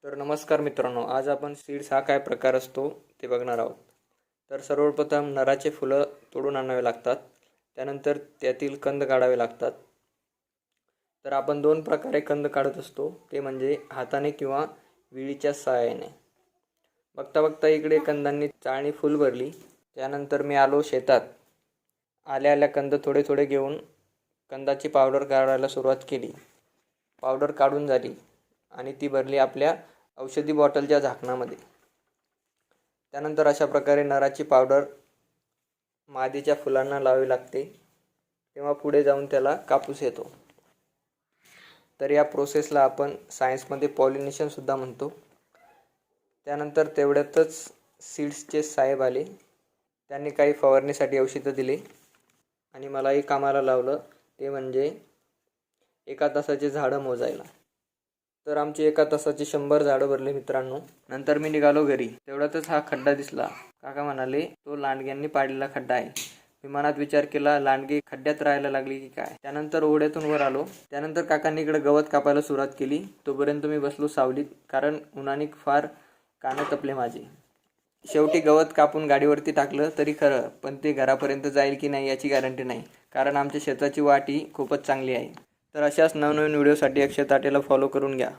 तर नमस्कार मित्रांनो, आज आपण सीड्स हा काय प्रकार असतो ते बघणार आहोत. तर सर्वप्रथम नराचे फुलं तोडून आणावे लागतात. त्यानंतर त्यातील कंद काढावे लागतात. तर आपण दोन प्रकारे कंद काढत असतो, ते म्हणजे हाताने किंवा विळीच्या सहाय्याने. बघता बघता इकडे कंदांनी चाळणी फुल भरली. त्यानंतर मी आलो शेतात. आल्या आल्या कंद थोडे थोडे घेऊन कंदाची पावडर काढायला सुरुवात केली. पावडर काढून झाली आणि ती भरली आपल्या औषधी बॉटलच्या झाकणामध्ये. त्यानंतर अशा प्रकारे नराची पावडर मादीच्या फुलांना लावावी लागते, तेव्हा पुढे जाऊन त्याला कापूस येतो. तर या प्रोसेसला आपण सायन्समध्ये पॉलिनेशनसुद्धा म्हणतो. त्यानंतर तेवढ्यातच सीड्सचे साहेब आले. त्यांनी काही फवारणीसाठी औषधं दिले आणि मलाही कामाला लावलं, ते म्हणजे एका तासाचे झाडं मोजायला. तर आमची एका तासाची 100 झाडं भरली मित्रांनो. नंतर मी निघालो घरी. तेवढ्यातच हा खड्डा दिसला. काका म्हणाले, तो लांडग्यांनी पाडलेला खड्डा आहे. मी मनात विचार केला, लांडगी खड्ड्यात राहायला लागली की काय. त्यानंतर ओढ्यातून वर आलो. त्यानंतर काकांनी इकडे गवत कापायला सुरुवात केली. तोपर्यंत मी बसलो सावलीत, कारण उन्हाने फार कानं तपले माझे. शेवटी गवत कापून गाडीवरती टाकलं तरी खरं, पण ते घरापर्यंत जाईल की नाही याची गॅरंटी नाही, कारण आमच्या शेताची वाट ही खूपच चांगली आहे. तर अशाच नवनवीन व्हिडिओसाठी अक्षय ताटेला फॉलो करून घ्या.